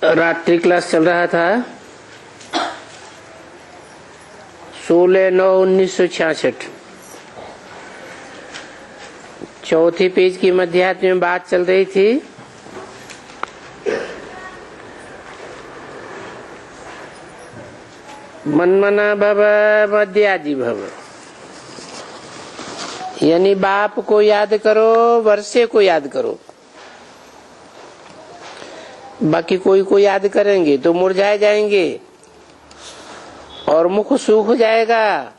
रात्रि क्लास चल रहा था 16/9/1966। चौथी पेज की मध्याह्न में बात चल रही थी मनमना भव मध्याजी भव, यानी बाप को याद करो, वर्षे को याद करो। बाकी कोई को याद करेंगे तो मुरझाए जाएंगे और मुख सूख जाएगा।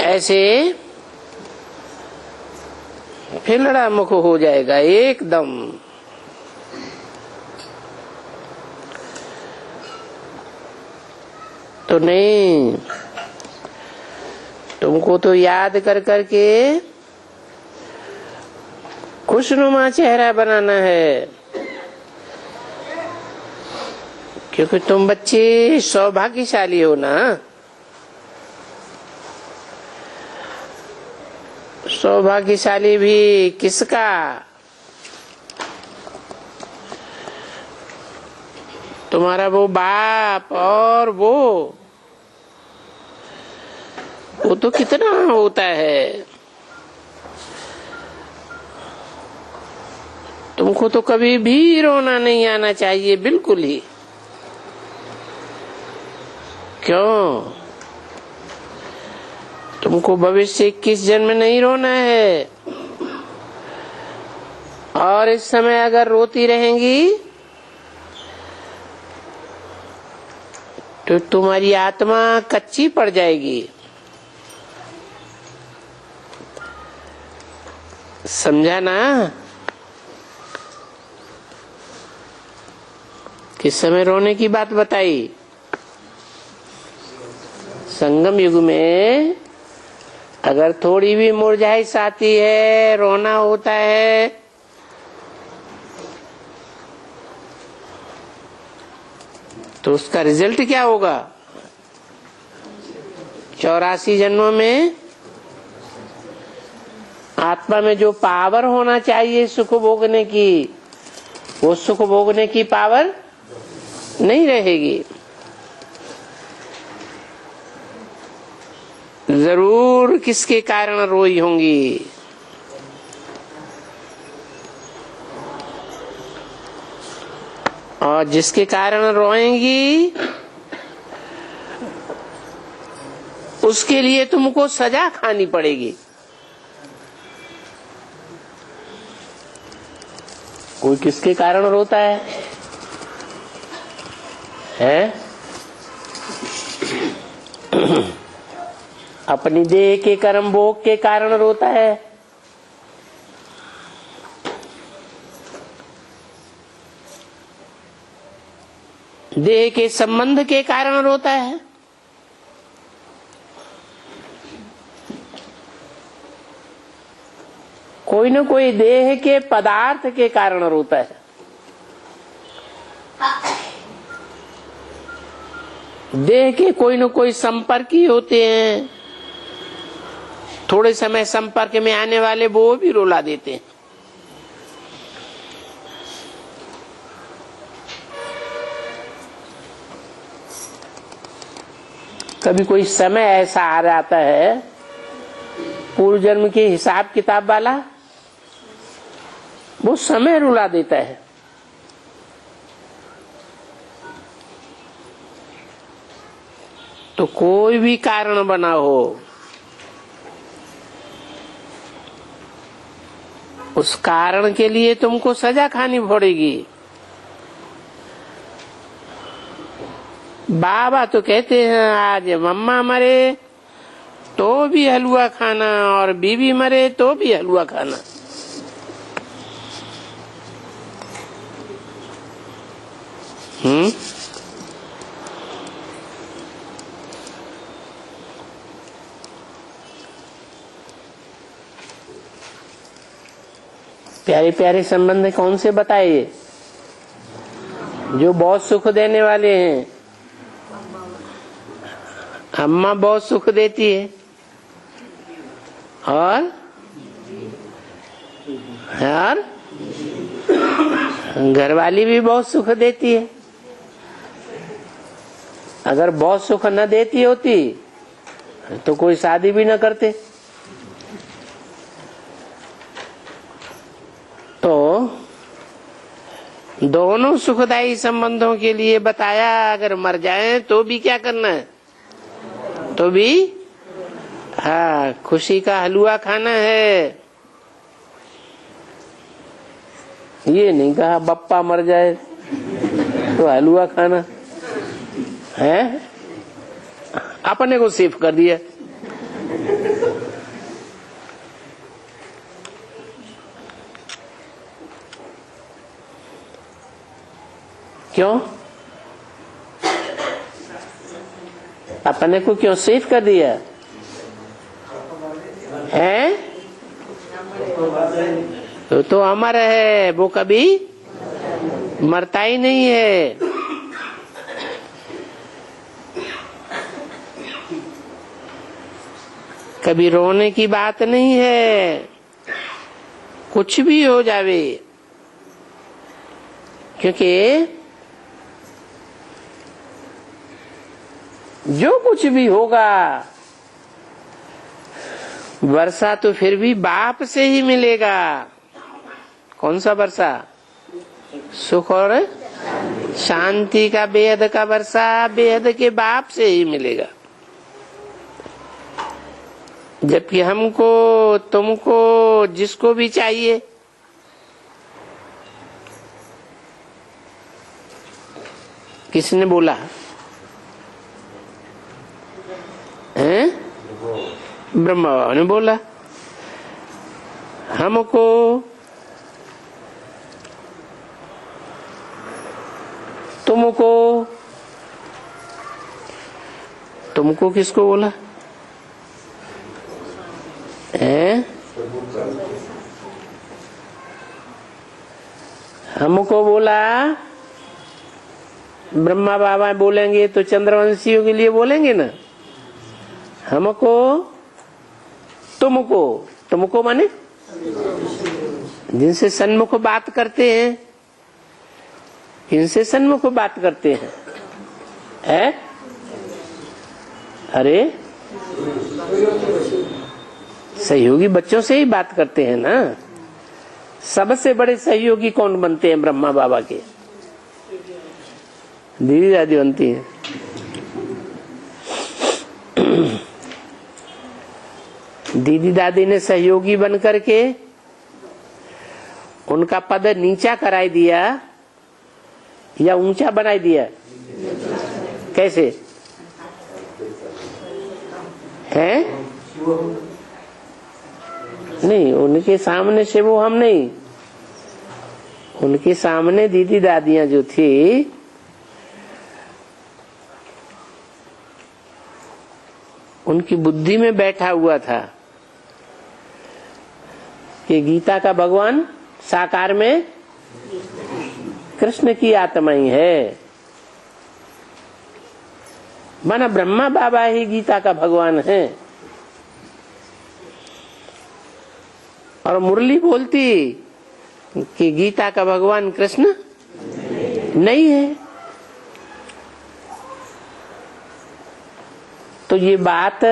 ऐसे फिलड़ा मुख हो जाएगा एकदम। तो नहीं, तुमको तो याद कर करके खुशनुमा चेहरा बनाना है, क्योंकि तुम बच्चे सौभाग्यशाली हो ना। सौभाग्यशाली भी किसका? तुम्हारा वो बाप, और वो तो कितना होता है। तुमको तो कभी भी रोना नहीं आना चाहिए, बिल्कुल ही। क्यों? तुमको भविष्य 21 जन्म नहीं रोना है। और इस समय अगर रोती रहेंगी तो तुम्हारी आत्मा कच्ची पड़ जाएगी। समझा ना? किस समय रोने की बात बताई? संगम युग में अगर थोड़ी भी मुरझाइश आती है, रोना होता है, तो उसका रिजल्ट क्या होगा? 84 जन्मों में आत्मा में जो पावर होना चाहिए सुख भोगने की, वो सुख भोगने की पावर नहीं रहेगी। जरूर किसके कारण रोई होंगी। और जिसके कारण रोएंगी उसके लिए तुमको सजा खानी पड़ेगी। कोई किसके कारण रोता है? अपनी देह के कर्म भोग के कारण रोता है। देह के संबंध के कारण रोता है। कोई न कोई देह के पदार्थ के कारण रोता है। देह के कोई न कोई संपर्की होते हैं, थोड़े समय संपर्क में आने वाले वो भी रुला देते हैं। कभी कोई समय ऐसा आ जाता है पूर्व जन्म के हिसाब किताब वाला, वो समय रुला देता है। तो कोई भी कारण बना हो, उस कारण के लिए तुमको सजा खानी पड़ेगी। बाबा तो कहते हैं आज मम्मा मरे तो भी हलवा खाना और बीवी मरे तो भी हलवा खाना। प्यारे प्यारे संबंध कौन से बताइए जो बहुत सुख देने वाले हैं? अम्मा बहुत सुख देती है और घरवाली भी बहुत सुख देती है। अगर बहुत सुख न देती होती तो कोई शादी भी न करते। तो दोनों सुखदायी संबंधों के लिए बताया, अगर मर जाए तो भी क्या करना है, तो भी हाँ खुशी का हलवा खाना है। ये नहीं कहा बप्पा मर जाए तो हलवा खाना है, अपने को सेफ कर दिया। क्यों? अपने को क्यों सेफ कर दिया है? तो अमर है, वो कभी मरता ही नहीं है। कभी रोने की बात नहीं है, कुछ भी हो जावे, क्योंकि जो कुछ भी होगा वर्षा तो फिर भी बाप से ही मिलेगा। कौन सा वर्षा? सुख और शांति का, बेहद का वर्षा बेहद के बाप से ही मिलेगा। जबकि हमको, तुमको, जिसको भी चाहिए किसने बोला है? ब्रह्मा बाबा ने बोला। हमको तुमको किसको बोला है? हमको बोला। ब्रह्मा बाबा बोलेंगे तो चंद्रवंशियों के लिए बोलेंगे ना। हमको, तुमको माने जिनसे सन्मुख बात करते हैं, इनसे सन्मुख बात करते हैं। अरे सहयोगी बच्चों से ही बात करते हैं ना। सबसे बड़े सहयोगी कौन बनते हैं? ब्रह्मा बाबा के दीदी दादी बनती है। दीदी दादी ने सहयोगी बन करके उनका पद नीचा कराई दिया या ऊंचा बनाई दिया? कैसे है? नहीं, उनके सामने से वो हम नहीं। उनके सामने दीदी दादियां जो थी उनकी बुद्धि में बैठा हुआ था कि गीता का भगवान साकार में कृष्ण की आत्मा ही है। माना ब्रह्मा बाबा ही गीता का भगवान है। और मुरली बोलती कि गीता का भगवान कृष्ण नहीं है। तो ये बात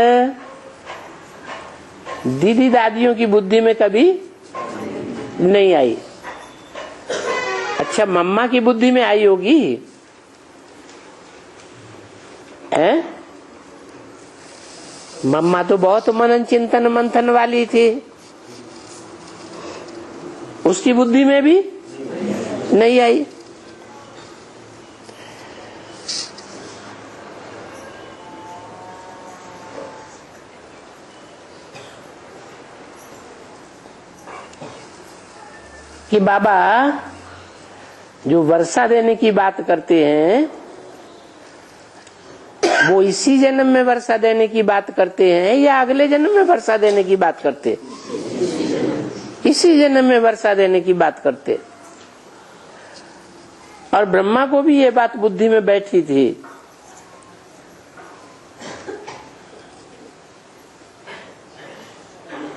दीदी दादियों की बुद्धि में कभी नहीं आई। अच्छा, मम्मा की बुद्धि में आई होगी है? मम्मा तो बहुत मनन चिंतन मंथन वाली थी, उसकी बुद्धि में भी नहीं आई। कि बाबा जो वर्षा देने की बात करते हैं वो इसी जन्म में वर्षा देने की बात करते हैं या अगले जन्म में वर्षा देने की बात करते? इसी जन्म में वर्षा देने की बात करते। और ब्रह्मा को भी ये बात बुद्धि में बैठी थी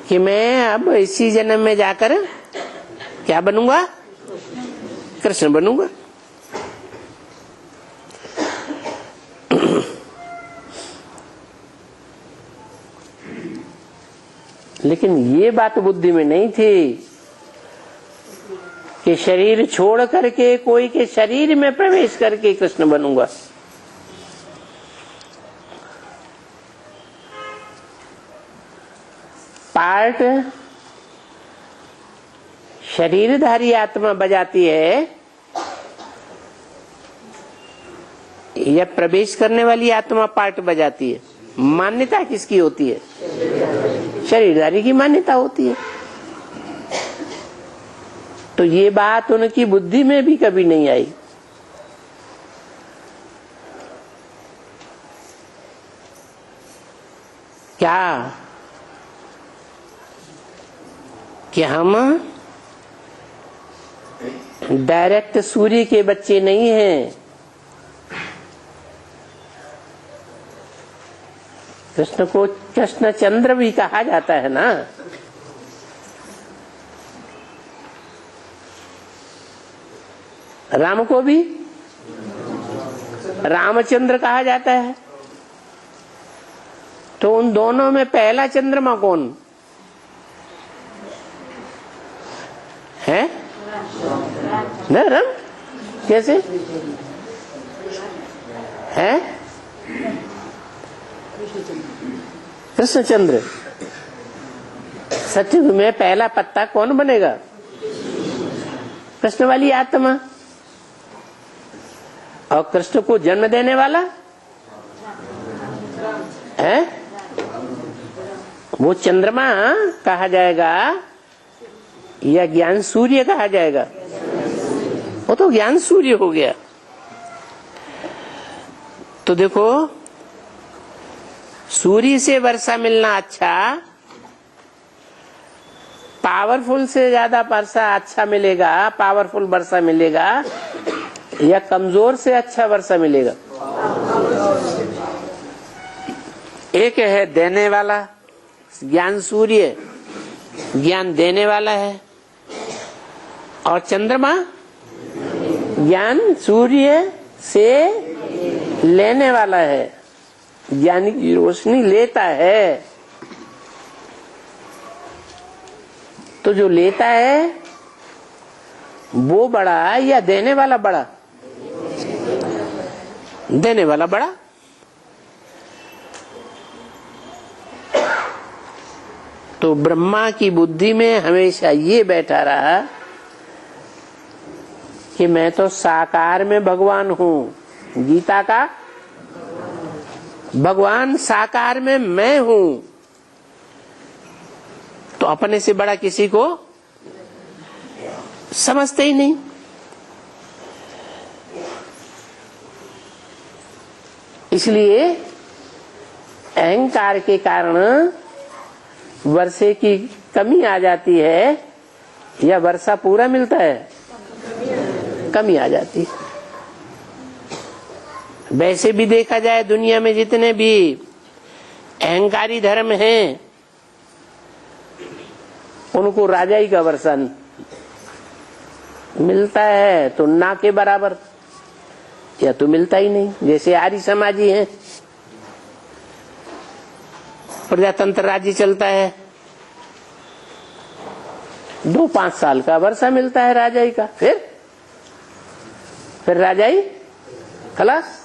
कि मैं अब इसी जन्म में जाकर क्या बनूंगा? कृष्ण बनूंगा। लेकिन ये बात बुद्धि में नहीं थी कि शरीर छोड़ करके कोई के शरीर में प्रवेश करके कृष्ण बनूंगा। पार्ट शरीरधारी आत्मा बजाती है या प्रवेश करने वाली आत्मा पार्ट बजाती है? मान्यता किसकी होती है? शरीरधारी की मान्यता होती है। तो ये बात उनकी बुद्धि में भी कभी नहीं आई। क्या कि हम डायरेक्ट सूर्य के बच्चे नहीं हैं। कृष्ण को कृष्ण चंद्र भी कहा जाता है ना। राम को भी रामचंद्र कहा जाता है। तो उन दोनों में पहला चंद्रमा कौन है? न राम। कैसे है? कृष्णचंद्र। सतयुग में पहला पत्ता कौन बनेगा? कृष्ण वाली आत्मा। और कृष्ण को जन्म देने वाला है वो चंद्रमा कहा जाएगा या ज्ञान सूर्य कहा जाएगा? वो तो ज्ञान सूर्य हो गया। तो देखो, सूर्य से वर्षा मिलना अच्छा, पावरफुल से ज्यादा वर्षा अच्छा मिलेगा, पावरफुल वर्षा मिलेगा, या कमजोर से अच्छा वर्षा मिलेगा? एक है देने वाला, ज्ञान सूर्य ज्ञान देने वाला है, और चंद्रमा ज्ञान सूर्य से लेने वाला है। ज्ञानी की रोशनी लेता है। तो जो लेता है वो बड़ा या देने वाला बड़ा? देने वाला बड़ा। तो ब्रह्मा की बुद्धि में हमेशा ये बैठा रहा कि मैं तो साकार में भगवान हूं। गीता का भगवान साकार में मैं हूं। तो अपने से बड़ा किसी को समझते ही नहीं। इसलिए अहंकार के कारण वर्षे की कमी आ जाती है या वर्षा पूरा मिलता है? कमी आ जाती है। वैसे भी देखा जाए दुनिया में जितने भी अहंकारी धर्म हैं उनको राजाई का वर्षा मिलता है तो ना के बराबर, या तो मिलता ही नहीं। जैसे आर्य समाजी हैं, प्रजातंत्र राज्य चलता है, 2-5 साल का वर्षा मिलता है राजाई का, फिर राजाई खलास।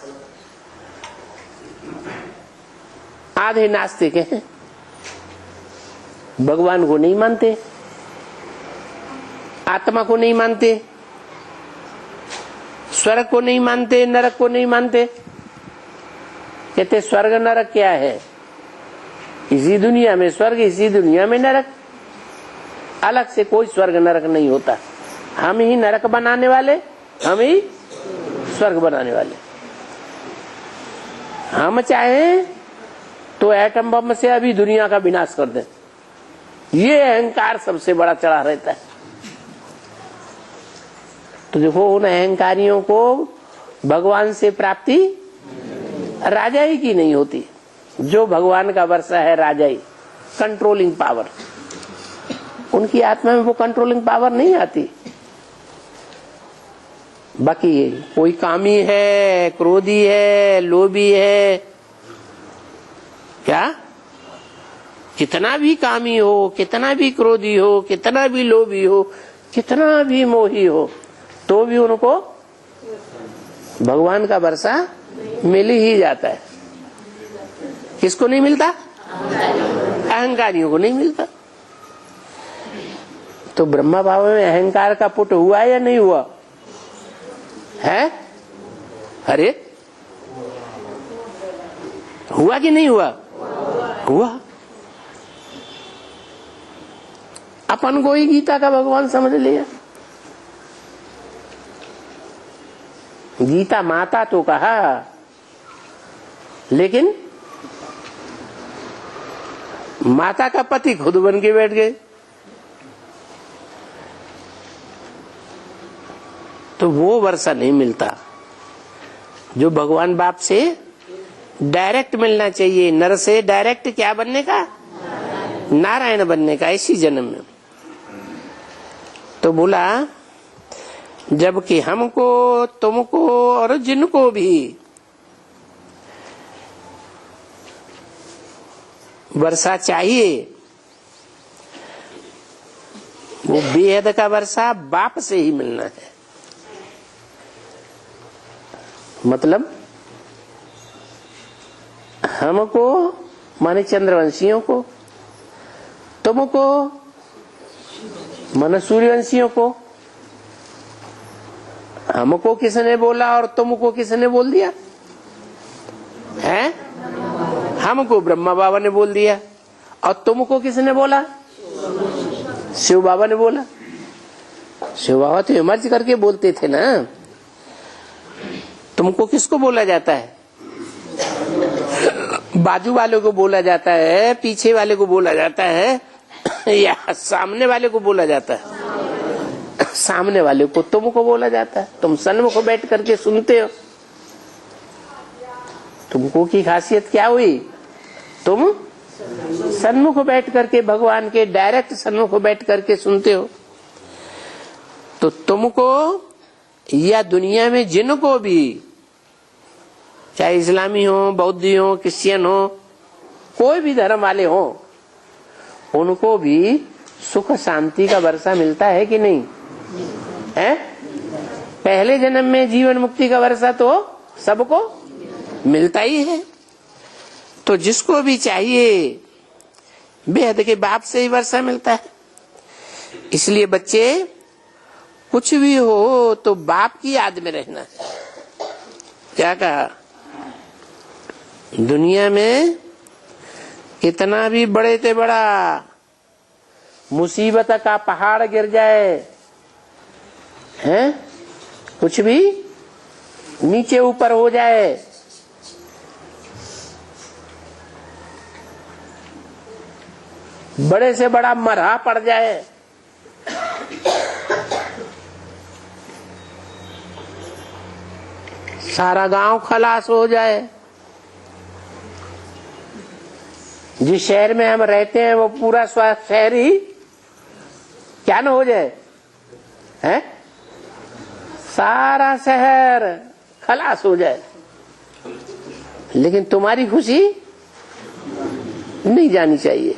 आधे नास्तिक हैं, भगवान को नहीं मानते, आत्मा को नहीं मानते, स्वर्ग को नहीं मानते, नरक को नहीं मानते। कहते स्वर्ग नरक क्या है? इसी दुनिया में स्वर्ग, इसी दुनिया में नरक। अलग से कोई स्वर्ग नरक नहीं होता। हम ही नरक बनाने वाले, हम ही स्वर्ग बनाने वाले। हम चाहे तो एटम बम से अभी दुनिया का विनाश कर दें। ये अहंकार सबसे बड़ा चढ़ा रहता है। तो देखो, उन अहंकारियों को भगवान से प्राप्ति राजाई की नहीं होती। जो भगवान का वर्षा है राजाई, कंट्रोलिंग पावर, उनकी आत्मा में वो कंट्रोलिंग पावर नहीं आती। बाकी कोई कामी है, क्रोधी है, लोभी है, क्या कितना भी कामी हो, कितना भी क्रोधी हो, कितना भी लोभी हो, कितना भी मोही हो, तो भी उनको भगवान का वर्षा मिल ही जाता है। किसको नहीं मिलता? अहंकारियों को नहीं मिलता। तो ब्रह्मा बाबा में अहंकार का पुट हुआ या नहीं हुआ है? अरे हुआ कि नहीं हुआ? हुआ। अपन को ही गीता का भगवान समझ लिया। गीता माता तो कहा, लेकिन माता का पति खुद बन के बैठ गए। तो वो वर्षा नहीं मिलता जो भगवान बाप से डायरेक्ट मिलना चाहिए। नर से डायरेक्ट क्या बनने का? नारायण बनने का, इसी जन्म में। तो बोला जबकि हमको, तुमको और जिनको भी वर्षा चाहिए, वो बेहद का वर्षा बाप से ही मिलना है। मतलब हमको माने चंद्रवंशियों को, तुमको माने सूर्यवंशियों को। हमको किसने बोला और तुमको किसने बोल दिया है? हमको ब्रह्मा बाबा ने बोल दिया। और तुमको किसने बोला? शिव बाबा ने बोला। शिव बाबा तो इमर्ज करके बोलते थे ना। तुमको किसको बोला जाता है? बाजू वाले को बोला जाता है, पीछे वाले को बोला जाता है, या सामने वाले को बोला जाता है? सामने वाले को तुमको बोला जाता है। तुम सन्मुख बैठ करके सुनते हो। तुमको की खासियत क्या हुई? तुम सन्मुख बैठ करके भगवान के डायरेक्ट सन्मुख बैठ करके सुनते हो। तो तुमको या दुनिया में जिनको भी, चाहे इस्लामी हो, बौद्धी हो, क्रिश्चियन हो, कोई भी धर्म वाले हो, उनको भी सुख शांति का वर्षा मिलता है कि नहीं है? पहले जन्म में जीवन मुक्ति का वर्षा तो सबको मिलता ही है। तो जिसको भी चाहिए बेहद के बाप से ही वर्षा मिलता है। इसलिए बच्चे कुछ भी हो तो बाप की याद में रहना है। क्या कहा? दुनिया में कितना भी बड़े से बड़ा मुसीबत का पहाड़ गिर जाए, हैं? कुछ भी नीचे ऊपर हो जाए, बड़े से बड़ा मरहा पड़ जाए, सारा गांव खलास हो जाए, जिस शहर में हम रहते हैं वो पूरा शहर ही क्या न हो जाए, है? सारा शहर खलास हो जाए, लेकिन तुम्हारी खुशी नहीं जानी चाहिए।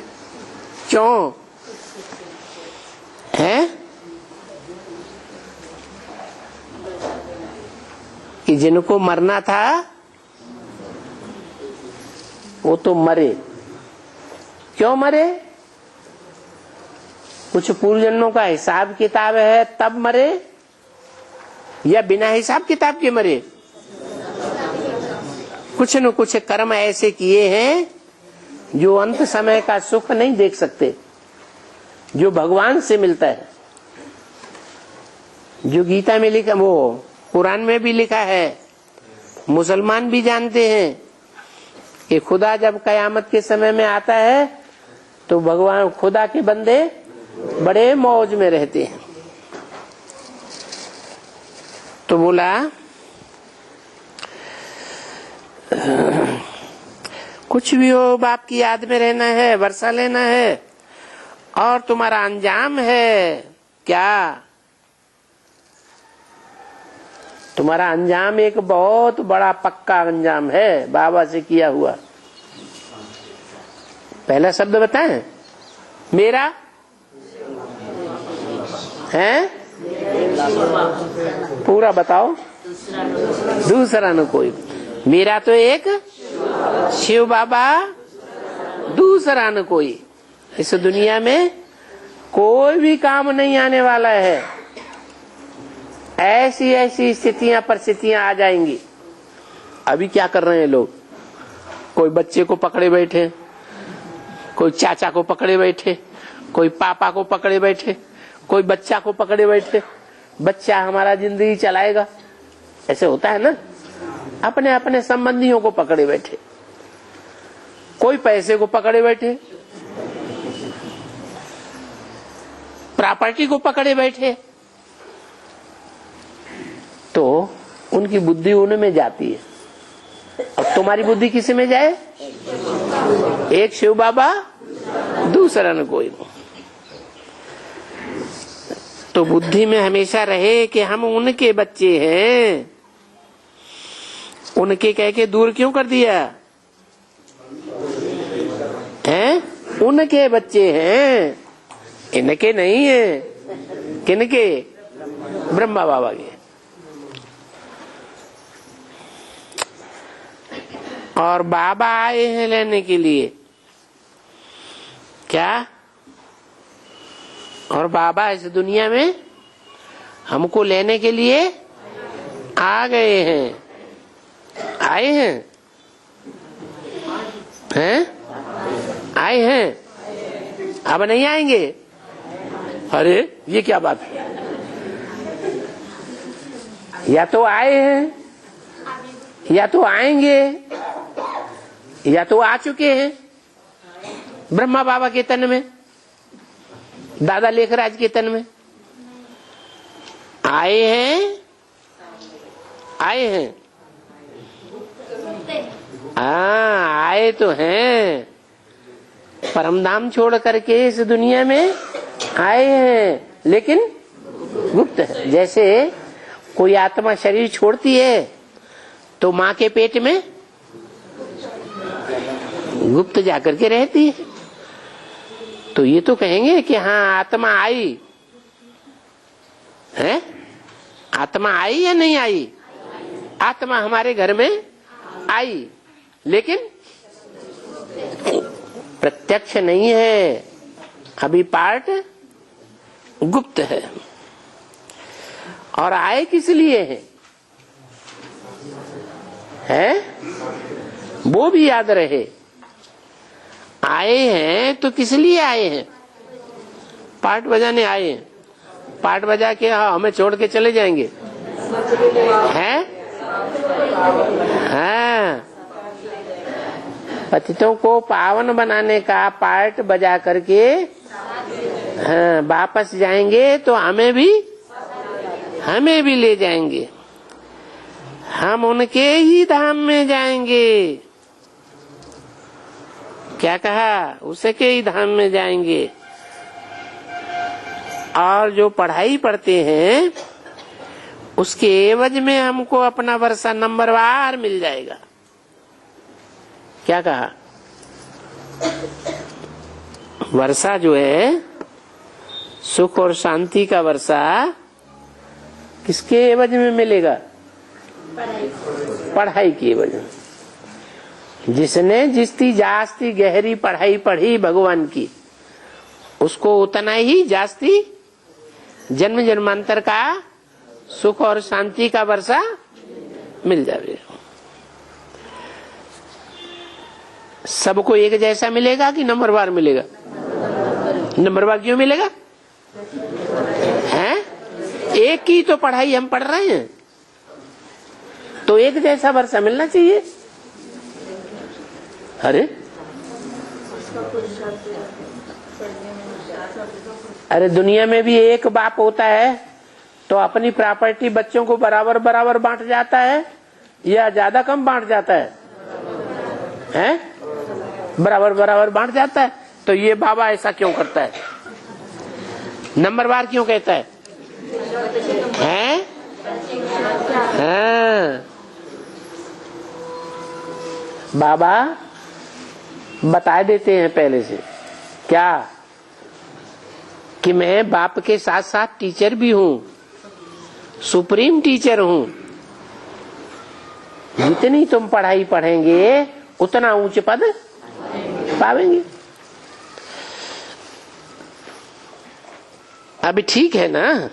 क्यों है? कि जिनको मरना था वो तो मरे। क्यों मरे? कुछ पूर्व जन्मों का हिसाब किताब है तब मरे, या बिना हिसाब किताब के मरे? कुछ न कुछ कर्म ऐसे किए हैं जो अंत समय का सुख नहीं देख सकते, जो भगवान से मिलता है। जो गीता में लिखा, वो कुरान में भी लिखा है, मुसलमान भी जानते हैं कि खुदा जब कयामत के समय में आता है तो भगवान खुदा के बंदे बड़े मौज में रहते हैं। तो बोला कुछ भी हो बाप की याद में रहना है, वर्षा लेना है, और तुम्हारा अंजाम है क्या? तुम्हारा अंजाम एक बहुत बड़ा पक्का अंजाम है बाबा से किया हुआ। पहला शब्द बताएं, मेरा है, पूरा बताओ। दूसरा न कोई। मेरा तो एक शिव बाबा, दूसरा न कोई। इस दुनिया में कोई भी काम नहीं आने वाला है। ऐसी ऐसी स्थितियां परिस्थितियां आ जाएंगी। अभी क्या कर रहे हैं लोग, कोई बच्चे को पकड़े बैठे, कोई चाचा को पकड़े बैठे, कोई पापा को पकड़े बैठे, कोई बच्चा को पकड़े बैठे। बच्चा हमारा जिंदगी चलाएगा, ऐसे होता है ना। अपने अपने संबंधियों को पकड़े बैठे, कोई पैसे को पकड़े बैठे, प्रॉपर्टी को पकड़े बैठे। तो उनकी बुद्धि उनमें जाती है। अब तुम्हारी बुद्धि किस में जाए? एक शिव बाबा, दूसरा न कोई। तो बुद्धि में हमेशा रहे कि हम उनके बच्चे हैं। उनके कह के दूर क्यों कर दिया हैं? उनके बच्चे हैं, इनके नहीं है। किनके? ब्रह्मा बाबा के। और बाबा आए हैं लेने के लिए। क्या? और बाबा इस दुनिया में हमको लेने के लिए आ गए हैं। आए हैं? हैं? आए हैं? अब नहीं आएंगे? अरे ये क्या बात है? या तो आए हैं, या तो आएंगे, या तो आ चुके हैं। ब्रह्मा बाबा के तन में, दादा लेखराज के तन में आए हैं। आए हैं, हाँ आए तो हैं। परमधाम छोड़ करके इस दुनिया में आए हैं, लेकिन गुप्त है। जैसे कोई आत्मा शरीर छोड़ती है तो माँ के पेट में गुप्त जाकर के रहती है। तो ये तो कहेंगे कि हाँ आत्मा आई है। आत्मा आई या नहीं आई? आत्मा हमारे घर में आई, लेकिन प्रत्यक्ष नहीं है, अभी पार्ट गुप्त है। और आए किस लिए है? वो भी याद रहे। आए हैं तो किस लिए आए हैं? पार्ट बजाने आए हैं। पार्ट बजा के हमें छोड़ के चले जाएंगे हैं? हाँ, पतितों को पावन बनाने का पार्ट बजा करके हाँ वापस जाएंगे तो हमें भी ले जाएंगे। हम उनके ही धाम में जाएंगे। क्या कहा? उसके ही धाम में जाएंगे। और जो पढ़ाई पढ़ते हैं उसके एवज में हमको अपना वर्षा नंबरवार मिल जाएगा। क्या कहा? वर्षा जो है सुख और शांति का वर्षा किसके एवज में मिलेगा? पढ़ाई के एवज में। जिसने जितनी जास्ती गहरी पढ़ाई पढ़ी भगवान की, उसको उतना ही जास्ती जन्म जन्मांतर का सुख और शांति का वर्षा मिल जाएगा। सबको एक जैसा मिलेगा कि नंबरवार मिलेगा? नंबरवार क्यों मिलेगा? हैं? एक की तो पढ़ाई हम पढ़ रहे हैं, तो एक जैसा वर्षा मिलना चाहिए। अरे दुनिया में भी एक बाप होता है तो अपनी प्रॉपर्टी बच्चों को बराबर बराबर बांट जाता है या ज्यादा कम बांट जाता है? हैं? बराबर बराबर बांट जाता है। तो ये बाबा ऐसा क्यों करता है? नंबरवार क्यों कहता है? हैं? हाँ, बाबा बता देते हैं पहले से क्या कि मैं बाप के साथ साथ टीचर भी हूँ, सुप्रीम टीचर हूँ। जितनी तुम पढ़ाई पढ़ेंगे उतना ऊंच पद पावेंगे। अभी ठीक है ना,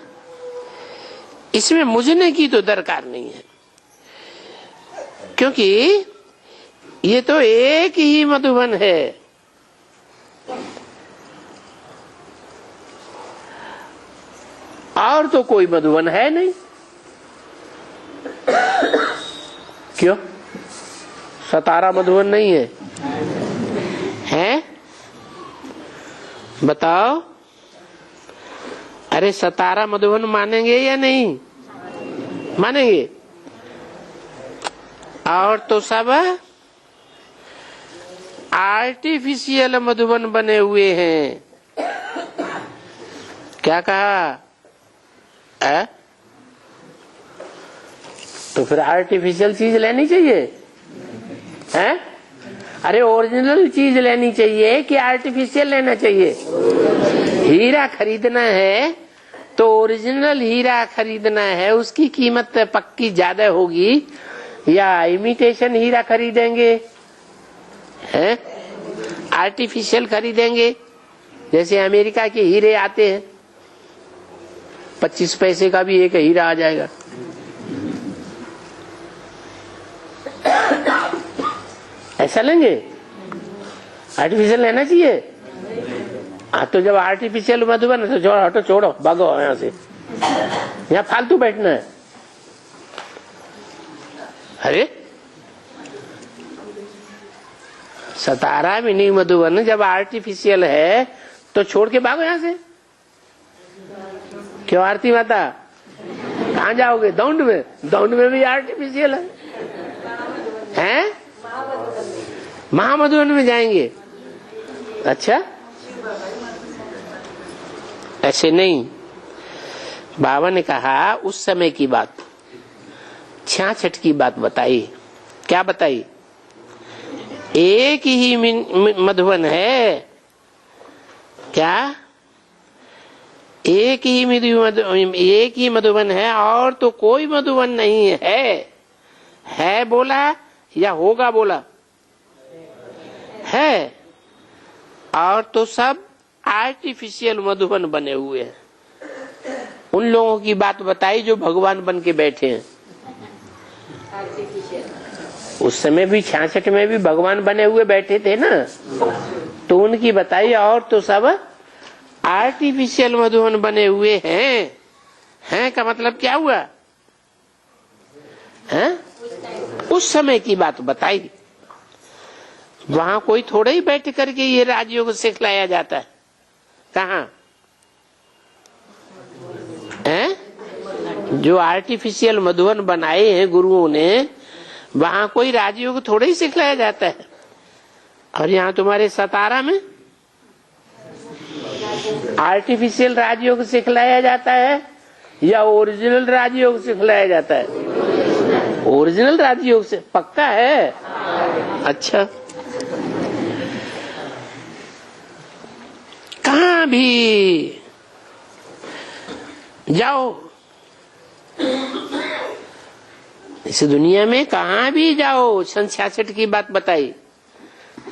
इसमें मुझने की तो दरकार नहीं है, क्योंकि ये तो एक ही मधुबन है। और तो कोई मधुबन है नहीं। क्यों? सतारा मधुबन नहीं है? हैं? बताओ। अरे सतारा मधुबन मानेंगे या नहीं मानेंगे? और तो सब आर्टिफिशियल मधुबन बने हुए हैं। क्या कहा? तो फिर आर्टिफिशियल चीज लेनी चाहिए है? अरे ओरिजिनल चीज लेनी चाहिए कि आर्टिफिशियल लेना चाहिए? हीरा खरीदना है तो ओरिजिनल हीरा खरीदना है, उसकी कीमत पक्की ज्यादा होगी, या इमिटेशन हीरा खरीदेंगे हैं? आर्टिफिशियल खरीदेंगे? जैसे अमेरिका के हीरे आते हैं, 25 पैसे का भी एक हीरा आ जाएगा। ऐसा लेंगे? आर्टिफिशियल लेना चाहिए? हाँ, तो जब आर्टिफिशियल मधुबन तो छोड़ो, हटो, छोड़ो, भागो यहाँ से, यहाँ फालतू बैठना है। अरे सतारा मिनी मधुबन जब आर्टिफिशियल है तो छोड़ के भागो यहाँ से। क्यों आरती माता? कहाँ जाओगे? दौंड में? दौंड में भी आर्टिफिशियल है? महामधुबन में जाएंगे? अच्छा, ऐसे नहीं। बाबा ने कहा उस समय की बात, 66 की बात बताई। क्या बताई? एक ही मधुबन है। क्या? एक ही मधुबन है, और तो कोई मधुबन नहीं है बोला या होगा बोला? है। और तो सब आर्टिफिशियल मधुबन बने हुए हैं। उन लोगों की बात बताई जो भगवान बन के बैठे हैं। उस समय भी 66 में भी भगवान बने हुए बैठे थे ना, तो उनकी बताई। और तो सब आर्टिफिशियल मधुबन बने हुए हैं का मतलब क्या हुआ? हैं? उस समय की बात बताई। वहां कोई थोड़ा ही बैठ करके ये राजयोग सिखलाया जाता है। कहाँ है? जो आर्टिफिशियल मधुबन बनाए हैं गुरुओं ने, वहां कोई राजयोग थोड़ा ही सिखलाया जाता है। और यहाँ तुम्हारे सतारा में आर्टिफिशियल राजयोग सिखलाया जाता है या ओरिजिनल राजयोग सिखलाया जाता है? ओरिजिनल राजयोग से पक्का है? अच्छा, कहाँ भी जाओ इस दुनिया में, कहाँ भी जाओ, 66 की बात बताई,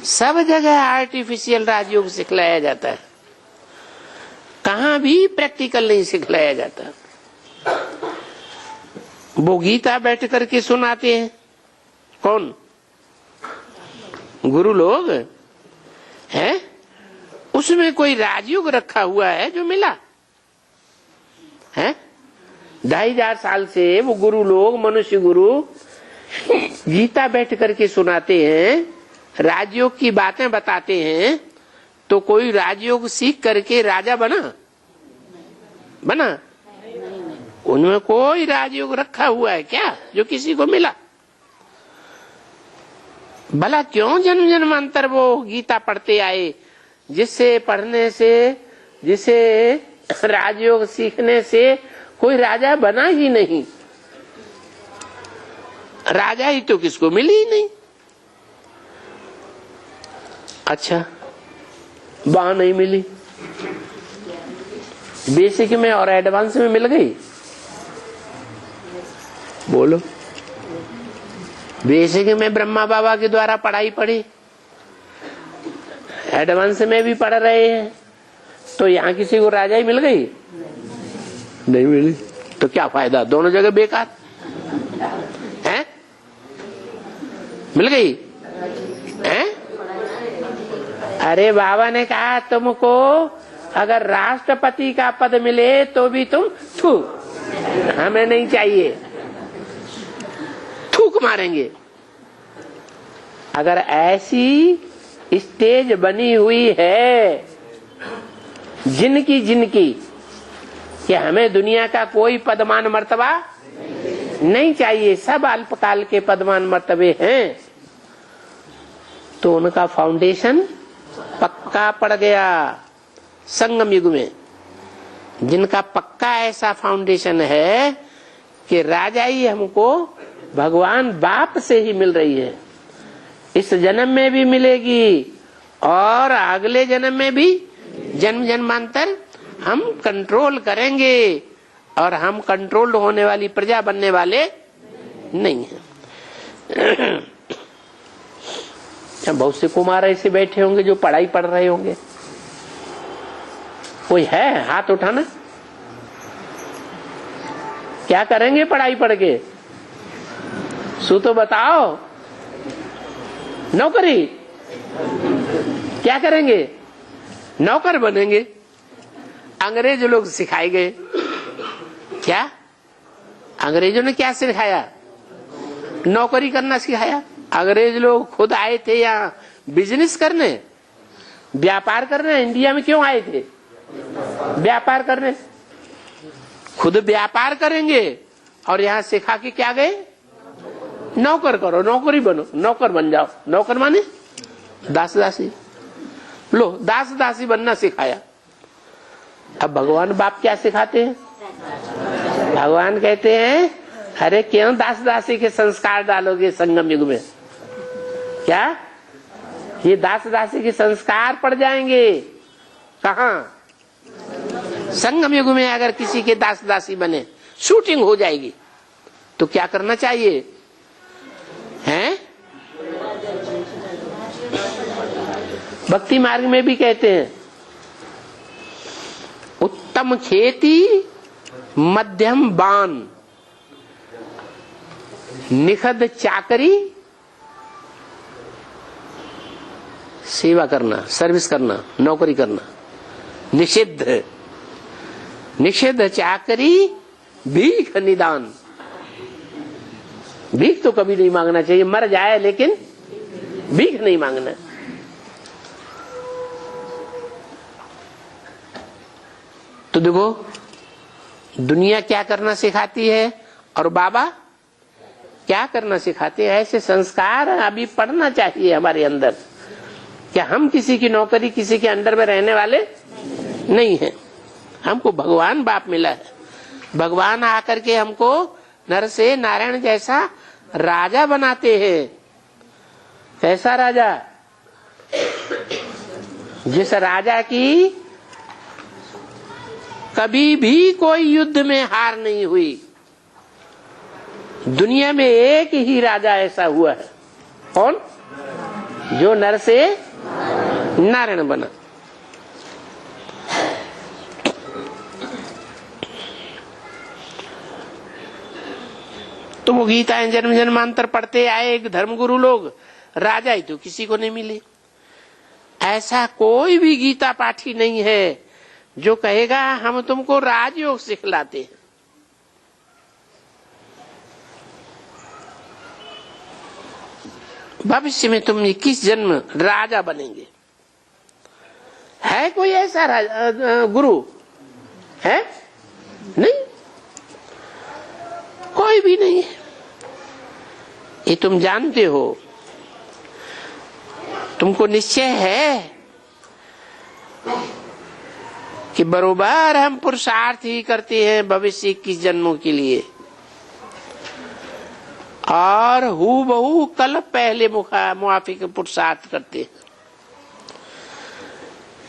सब जगह आर्टिफिशियल राजयोग सिखलाया जाता है। कहाँ भी प्रैक्टिकल नहीं सिखलाया जाता। वो गीता बैठ करके सुनाते हैं। कौन? गुरु लोग हैं। उसमें कोई राजयोग रखा हुआ है जो मिला है? 2500 साल से वो गुरु लोग, मनुष्य गुरु गीता बैठ करके सुनाते हैं, राजयोग की बातें बताते हैं। तो कोई राजयोग सीख करके राजा बना? उनमें कोई राजयोग रखा हुआ है क्या जो किसी को मिला? भला क्यों जन्म जन्मांतर वो गीता पढ़ते आए, जिससे पढ़ने से, जिसे राजयोग सीखने से कोई राजा बना ही नहीं। राजा ही तो किसको मिली ही नहीं। अच्छा, वहां नहीं मिली, बेसिक में और एडवांस में मिल गई। बोलो, बेसिक में ब्रह्मा बाबा के द्वारा पढ़ाई पढ़ी, एडवांस में भी पढ़ रहे हैं, तो यहाँ किसी को राजा ही मिल गई? नहीं मिली। तो क्या फायदा, दोनों जगह बेकार है। मिल गई है? अरे बाबा ने कहा तुमको अगर राष्ट्रपति का पद मिले तो भी तुम थू, हमें नहीं चाहिए, थूक मारेंगे। अगर ऐसी स्टेज बनी हुई है जिनकी कि हमें दुनिया का कोई पदमान मर्तबा नहीं चाहिए, सब अल्पकाल के पदमान मर्तबे हैं, तो उनका फाउंडेशन पक्का पड़ गया। संगम युग में जिनका पक्का ऐसा फाउंडेशन है कि राजाई हमको भगवान बाप से ही मिल रही है, इस जन्म में भी मिलेगी और अगले जन्म में भी, जन्म जन्मांतर हम कंट्रोल करेंगे, और हम कंट्रोल होने वाली प्रजा बनने वाले नहीं है। बहुत से कुमार ऐसे बैठे होंगे जो पढ़ाई पढ़ रहे होंगे, कोई है हाथ उठाना? क्या करेंगे पढ़ाई पढ़ के? सु तो बताओ। नौकरी क्या करेंगे? नौकर बनेंगे। अंग्रेज लोग सिखाए गए। क्या अंग्रेजों ने क्या सिखाया? नौकरी करना सिखाया। अंग्रेज लोग खुद आए थे यहाँ बिजनेस करने, व्यापार करने। इंडिया में क्यों आए थे? व्यापार करने। खुद व्यापार करेंगे और यहाँ सिखा के क्या गए? नौकर करो, नौकरी बनो, नौकर बन जाओ। नौकर माने दास दासी। लो, दास दासी बनना सिखाया। अब भगवान बाप क्या सिखाते हैं? भगवान कहते हैं अरे क्यों दास दासी के संस्कार डालोगे संगम युग में? क्या ये दास दासी के संस्कार पड़ जाएंगे? कहाँ? संगम युग में अगर किसी के दास दासी बने, शूटिंग हो जाएगी। तो क्या करना चाहिए? हैं? भक्ति मार्ग में भी कहते हैं उत्तम खेती मध्यम बान, निखद चाकरी, सेवा करना, सर्विस करना, नौकरी करना। निषिद्ध, निषिद्ध चाकरी, भीख निदान। भीख तो कभी नहीं मांगना चाहिए, मर जाए लेकिन भीख नहीं मांगना। तो देखो दुनिया क्या करना सिखाती है और बाबा क्या करना सिखाते हैं। ऐसे संस्कार अभी पढ़ना चाहिए हमारे अंदर। क्या हम किसी की नौकरी, किसी के अंडर में रहने वाले नहीं हैं। हमको भगवान बाप मिला है। भगवान आकर के हमको नर से नारायण जैसा राजा बनाते हैं। कैसा राजा? जिस राजा की कभी भी कोई युद्ध में हार नहीं हुई। दुनिया में एक ही राजा ऐसा हुआ है। कौन? जो नर से नारायण बना। तो वो गीताएं जन्म जन्मांतर पढ़ते आए एक धर्मगुरु लोग, राजा ही तो किसी को नहीं मिले। ऐसा कोई भी गीता पाठी नहीं है जो कहेगा हम तुमको राजयोग सिखलाते हैं। भविष्य में तुम 21 जन्म राजा बनेंगे। है कोई ऐसा गुरु? है? नहीं, कोई भी नहीं है। ये तुम जानते हो। तुमको निश्चय है कि बरोबर हम पुरुषार्थ ही करते हैं भविष्य 21 जन्मों के लिए, और हूबहू कल पहले मुआफिक पुरुषार्थ करते हैं।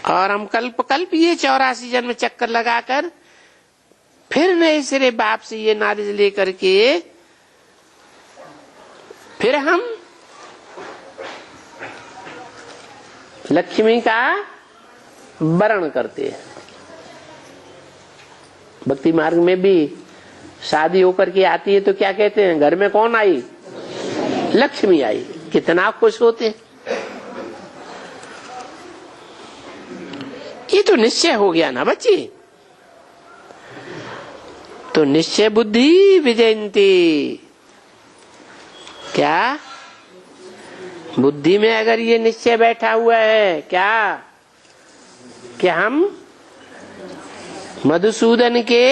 और हम कल्प कल्प ये 84 जन्म चक्कर लगाकर फिर नए सिरे बाप से ये नॉलेज लेकर के फिर हम लक्ष्मी का वरण करते हैं। भक्ति मार्ग में भी शादी होकर के आती है तो क्या कहते हैं, घर में कौन आई, लक्ष्मी आई। कितना खुश होते हैं। ये तो निश्चय हो गया ना बच्ची। तो निश्चय बुद्धि विजयंती, क्या बुद्धि में अगर ये निश्चय बैठा हुआ है क्या कि हम मधुसूदन के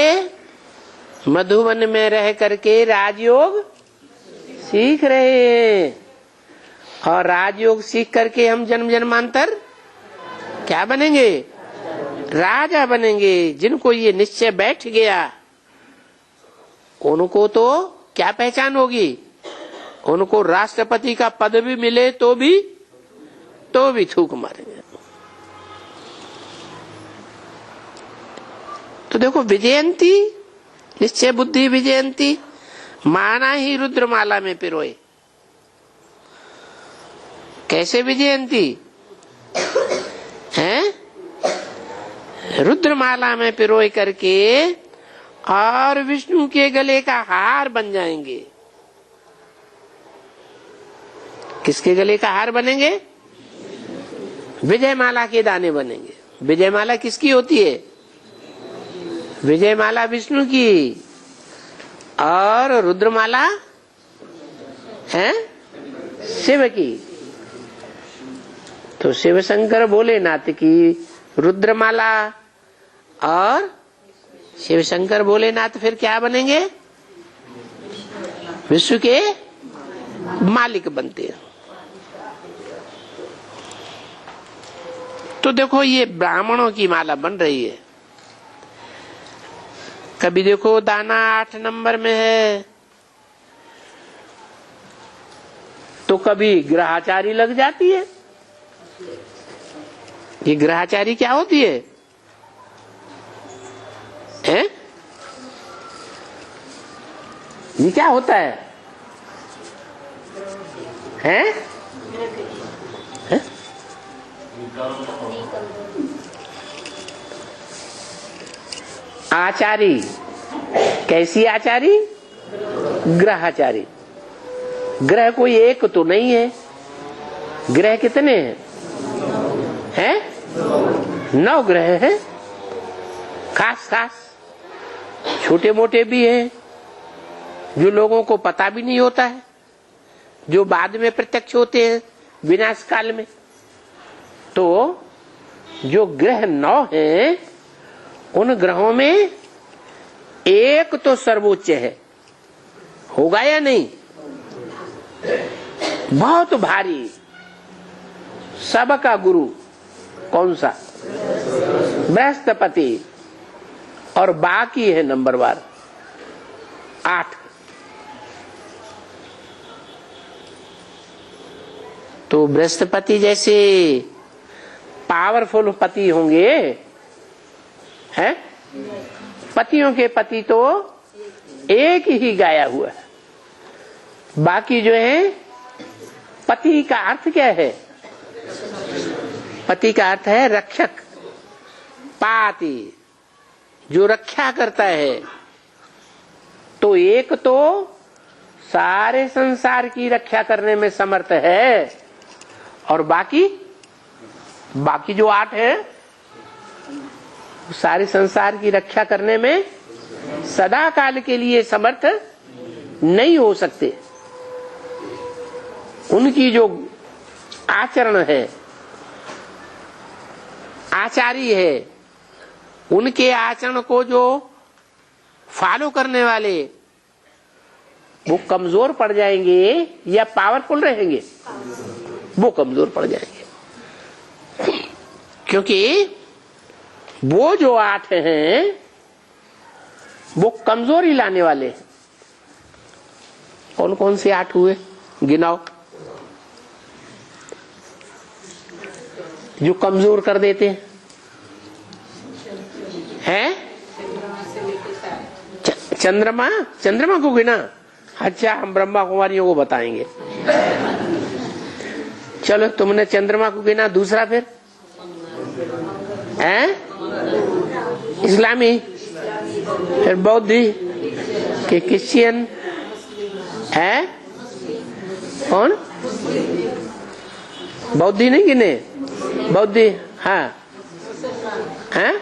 मधुवन में रह करके राजयोग सीख रहे हैं, और राजयोग सीख करके हम जन्म जन्मांतर क्या बनेंगे, राजा बनेंगे। जिनको ये निश्चय बैठ गया उनको तो क्या पहचान होगी, उनको राष्ट्रपति का पद भी मिले तो भी थूक मारेंगे। तो देखो विजयंती, निश्चय बुद्धि विजयंती माना ही रुद्रमाला में पिरोए। कैसे विजयंती है, रुद्रमाला में पिरोए करके और विष्णु के गले का हार बन जाएंगे। किसके गले का हार बनेंगे, विजयमाला के दाने बनेंगे। विजयमाला किसकी होती है, विजयमाला विष्णु की, और रुद्रमाला है शिव की। तो शिव शंकर भोलेनाथ की रुद्रमाला और शिव शंकर भोलेनाथ फिर क्या बनेंगे, विश्व के मालिक बनते हैं। तो देखो ये ब्राह्मणों की माला बन रही है। कभी देखो दाना 8 नंबर में है तो कभी ग्रहाचारी लग जाती है। ये ग्रहाचारी क्या होती है, हैं? ये क्या होता है, हैं? हैं? आचारी, कैसी आचारी, ग्रहाचारी। ग्रह कोई एक तो नहीं है, ग्रह कितने हैं, 9 ग्रह हैं। खास खास छोटे मोटे भी हैं जो लोगों को पता भी नहीं होता है, जो बाद में प्रत्यक्ष होते हैं विनाश काल में। तो जो ग्रह 9 हैं उन ग्रहों में एक तो सर्वोच्च है, होगा या नहीं, बहुत भारी, सबका गुरु कौन सा, बृहस्पति, और बाकी है नंबरवार 8। तो बृहस्पति जैसे पावरफुल पति होंगे, हैं? पतियों के पति तो एक ही गाया हुआ है। बाकी जो है, पति का अर्थ क्या है, पति का अर्थ है रक्षक, पाति, जो रक्षा करता है। तो एक तो सारे संसार की रक्षा करने में समर्थ है, और बाकी जो 8 है सारे संसार की रक्षा करने में सदा काल के लिए समर्थ नहीं हो सकते। उनकी जो आचरण है, आचारी है, उनके आचरण को जो फॉलो करने वाले वो कमजोर पड़ जाएंगे या पावरफुल रहेंगे, वो कमजोर पड़ जाएंगे। क्योंकि वो जो 8 हैं वो कमजोरी लाने वाले हैं। कौन कौन से 8 हुए, गिनाओ, जो कमजोर कर देते हैं? चंद्रमा, चंद्रमा को गिना? अच्छा, हम ब्रह्मा कुमारियों को बताएंगे। चलो, तुमने चंद्रमा को गिना, दूसरा फिर हैं? इस्लामी, फिर बौद्धी के क्रिश्चियन है? कौन? बौद्धी नहीं गिने? बौद्धी, हाँ, हैं?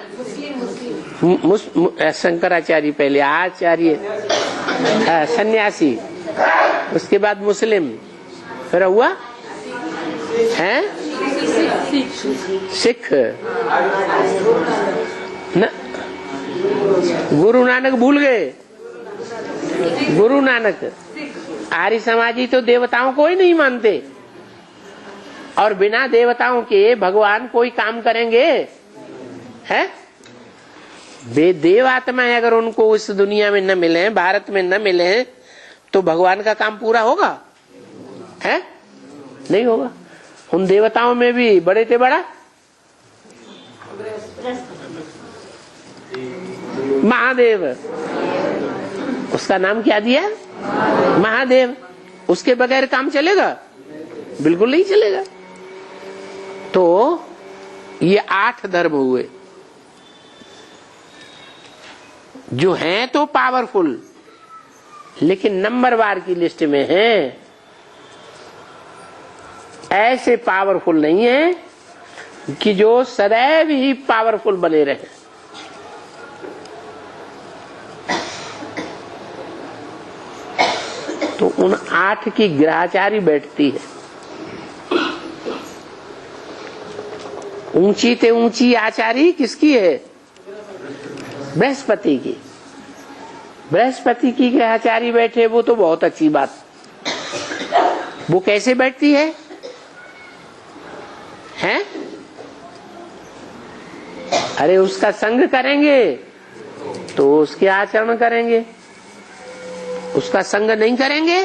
शंकराचार्य पहले, आचार्य, सन्यासी, उसके बाद मुस्लिम, फिर हुआ हैं? सिख न, गुरु नानक भूल गए? गुरु नानक। आर्य समाजी तो देवताओं को ही नहीं मानते, और बिना देवताओं के भगवान कोई काम करेंगे? है? वे देव आत्माएं अगर उनको इस दुनिया में न मिले, भारत में न मिले, तो भगवान का काम पूरा होगा? है? नहीं होगा। उन देवताओं में भी बड़े थे बड़ा महादेव, उसका नाम क्या दिया? महादेव। उसके बगैर काम चलेगा? बिल्कुल नहीं चलेगा। तो ये 8 धर्म हुए जो हैं तो पावरफुल, लेकिन नंबरवार की लिस्ट में हैं। ऐसे पावरफुल नहीं है कि जो सदैव ही पावरफुल बने रहे। तो उन 8 की ग्रहचारी बैठती है। ऊंची ते ऊंची आचारी किसकी है? बृहस्पति की। बृहस्पति की ग्रहचारी बैठे, वो तो बहुत अच्छी बात। वो कैसे बैठती है? हैं? अरे उसका संग करेंगे तो उसके आचरण करेंगे, उसका संग नहीं करेंगे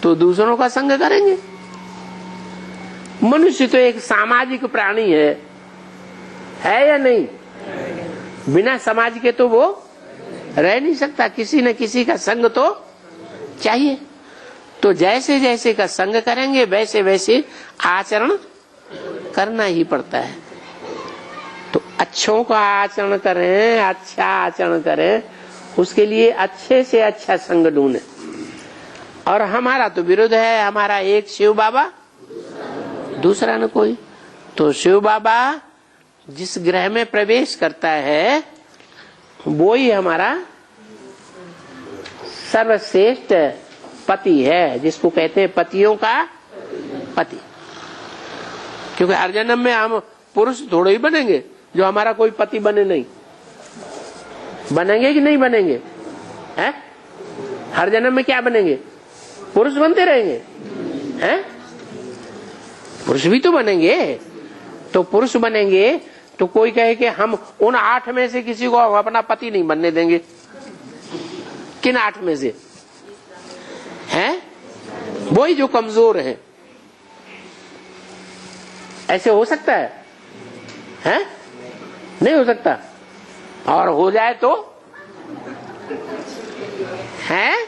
तो दूसरों का संग करेंगे। मनुष्य तो एक सामाजिक प्राणी है या नहीं? बिना समाज के तो वो रह नहीं सकता। किसी न किसी का संग तो चाहिए। तो जैसे जैसे का संग करेंगे वैसे वैसे आचरण करना ही पड़ता है। तो अच्छों का आचरण करें, अच्छा आचरण करें, उसके लिए अच्छे से अच्छा संग ढूंढें। और हमारा तो विरोध है, हमारा एक शिव बाबा, दूसरा न कोई। तो शिव बाबा जिस ग्रह में प्रवेश करता है वो ही हमारा सर्वश्रेष्ठ पति है, जिसको कहते हैं पतियों का पति। क्योंकि हर जन्म में हम पुरुष थोड़े ही बनेंगे जो हमारा कोई पति बने नहीं। बनेंगे कि नहीं बनेंगे? हैं? हर जन्म में क्या बनेंगे? पुरुष बनते रहेंगे। हैं? पुरुष भी तो बनेंगे। तो पुरुष बनेंगे तो कोई कहे कि हम उन 8 में से किसी को अपना पति नहीं बनने देंगे। किन 8 में से? हैं? वही जो कमजोर है। ऐसे हो सकता है? हैं? नहीं हो सकता। और हो जाए तो हैं?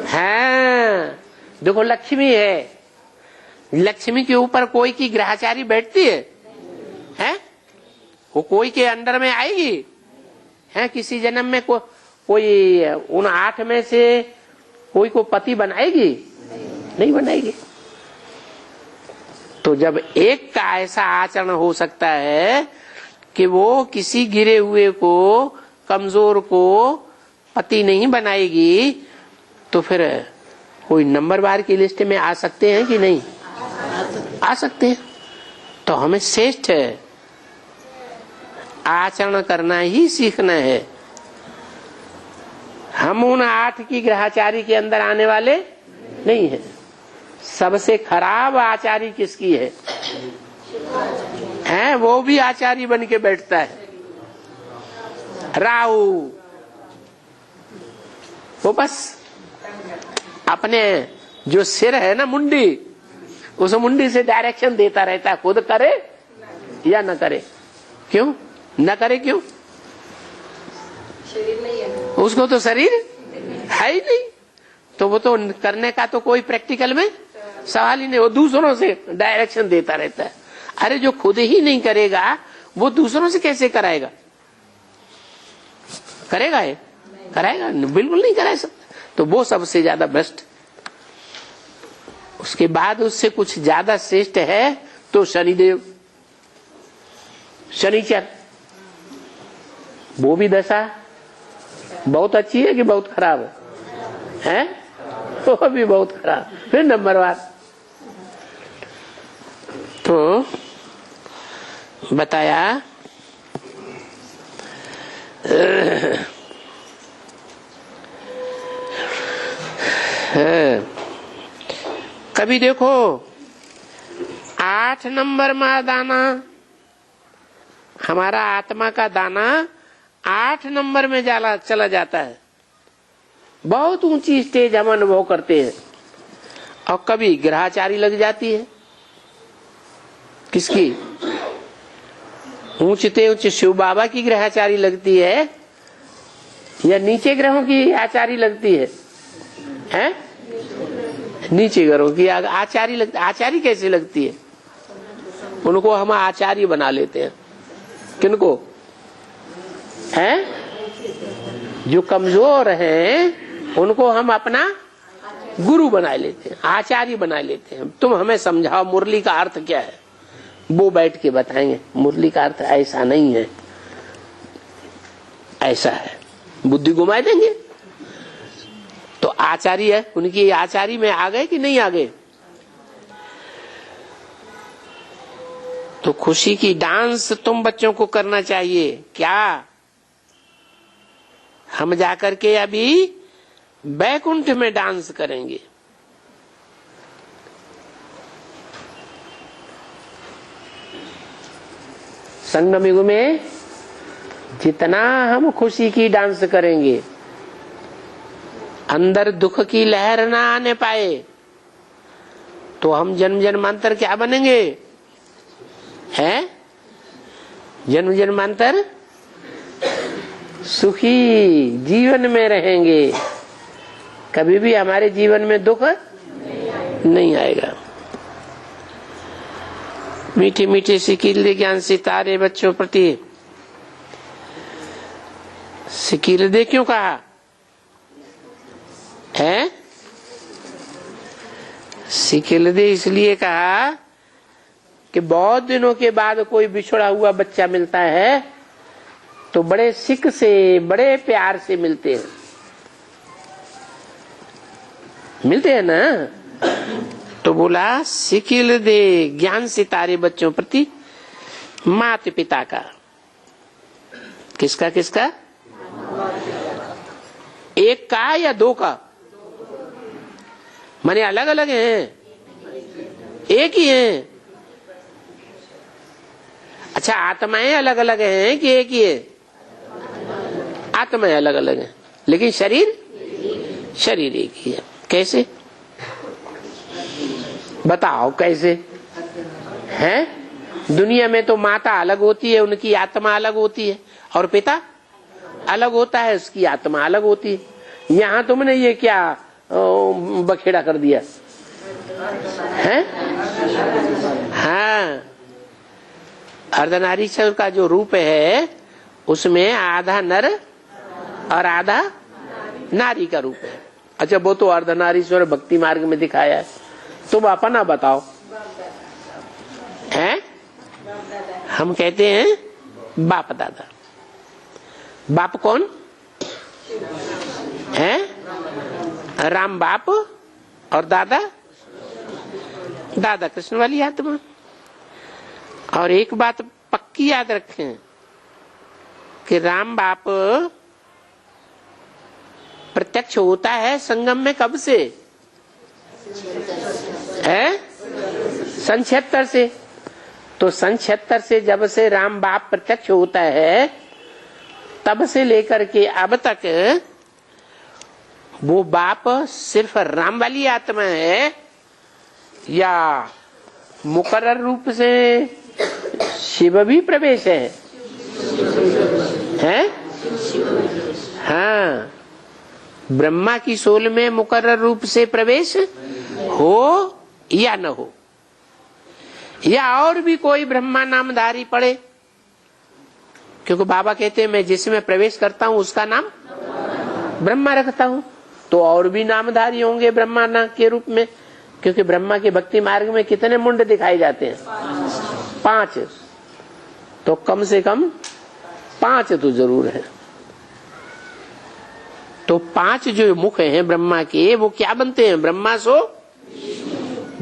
हैं? देखो लक्ष्मी है, लक्ष्मी के ऊपर कोई की ग्रहचारी बैठती है? हैं? वो कोई के अंडर में आएगी? हैं? किसी जन्म में कोई उन 8 में से कोई को पति बनाएगी? नहीं बनाएगी। तो जब एक का ऐसा आचरण हो सकता है कि वो किसी गिरे हुए को, कमजोर को पति नहीं बनाएगी, तो फिर कोई नंबरवार की लिस्ट में आ सकते हैं कि नहीं? आ सकते हैं। तो हमें श्रेष्ठ आचरण करना ही सीखना है। हम उन 8 की ग्रहचारी के अंदर आने वाले नहीं है। सबसे खराब आचारी किसकी है? हैं? वो भी आचारी बन के बैठता है, राहु। वो बस अपने जो सिर है ना, मुंडी, उस मुंडी से डायरेक्शन देता रहता है, खुद करे या न करे। क्यों न करे? क्यों? शरीर नहीं है, उसको तो शरीर है ही नहीं, तो वो तो करने का तो कोई प्रैक्टिकल में सवाल ही नहीं। वो दूसरों से डायरेक्शन देता रहता है। अरे जो खुद ही नहीं करेगा वो दूसरों से कैसे कराएगा? करेगा ये? कराएगा? बिल्कुल नहीं करा सकता। तो वो सबसे ज्यादा भ्रष्ट। उसके बाद उससे कुछ ज्यादा श्रेष्ठ है तो शनिदेव, शनिचर। वो भी दशा बहुत अच्छी है कि बहुत खराब है? वो भी बहुत खराब। फिर नंबरवार। तो बताया कभी देखो 8 नंबर में दाना, हमारा आत्मा का दाना 8 नंबर में चला जाता है। बहुत ऊंची स्टेज हम अनुभव करते हैं। और कभी ग्रहचारी लग जाती है। किसकी? ऊंचते ऊंचे शिव बाबा की ग्रहचारी लगती है या नीचे ग्रहों की आचारी लगती है? हैं? नीचे ग्रहों की आचारी लगती। आचारी कैसे लगती है? उनको हम आचार्य बना लेते हैं। किनको? हैं? जो कमजोर हैं उनको हम अपना गुरु बना लेते हैं, आचार्य बना लेते हैं। तुम हमें समझाओ मुरली का अर्थ क्या है? वो बैठ के बताएंगे मुरली का अर्थ ऐसा नहीं है, ऐसा है। बुद्धि घुमा देंगे। तो आचार्य है, उनकी आचार्य में आ गए कि नहीं आ गए? तो खुशी की डांस तुम बच्चों को करना चाहिए। क्या हम जाकर के अभी बैकुंठ में डांस करेंगे? संगम युग में जितना हम खुशी की डांस करेंगे, अंदर दुख की लहर ना आने पाए, तो हम जन्म जन्मांतर क्या बनेंगे? हैं? जन्म जन्मांतर सुखी जीवन में रहेंगे। कभी भी हमारे जीवन में दुख नहीं आएगा। मीठे मीठे सिकीले ज्ञान सितारे बच्चों प्रति। सिकीले क्यों कहा है? सिकीले इसलिए कहा कि बहुत दिनों के बाद कोई बिछड़ा हुआ बच्चा मिलता है तो बड़े सिक से, बड़े प्यार से मिलते हैं ना। तो बोला सिकिल दे ज्ञान सितारे बच्चों प्रति माता पिता का। किसका किसका? एक का या दो का? माने अलग अलग हैं? एक ही हैं? अच्छा, आत्माएं अलग अलग हैं कि एक ही है? आत्माएं अलग अलग हैं लेकिन शरीर एक ही है। कैसे बताओ? कैसे हैं? दुनिया में तो माता अलग होती है, उनकी आत्मा अलग होती है, और पिता अलग होता है, उसकी आत्मा अलग होती है। यहाँ तुमने ये क्या बखेड़ा कर दिया है? हाँ, अर्धनारीश्वर का जो रूप है उसमें आधा नर और आधा नारी का रूप है। अच्छा, वो तो अर्धनारीश्वर भक्ति मार्ग में दिखाया है। तुम अपना बताओ हैं? हम कहते हैं बाप दादा। बाप कौन है? राम बाप, और दादा दादा कृष्ण वाली आत्मा। और एक बात पक्की याद रखें कि राम बाप प्रत्यक्ष होता है संगम में कब से है? सन 76 से। तो सन 76 से जब से राम बाप प्रत्यक्ष होता है तब से लेकर के अब तक वो बाप सिर्फ राम वाली आत्मा है या मुकर्रर रूप से शिव भी प्रवेश है? हैं? हाँ, ब्रह्मा की सोल में मुकर्रर रूप से प्रवेश हो या न हो, या और भी कोई ब्रह्मा नामधारी पड़े, क्योंकि बाबा कहते हैं मैं जिसमें प्रवेश करता हूं उसका नाम ब्रह्मा रखता हूं, तो और भी नामधारी होंगे ब्रह्मा नाम के रूप में, क्योंकि ब्रह्मा के भक्ति मार्ग में कितने मुंड दिखाए जाते हैं? 5, तो कम से कम 5 तो जरूर है। तो 5 जो मुख हैं ब्रह्मा के, वो क्या बनते हैं? ब्रह्मा सो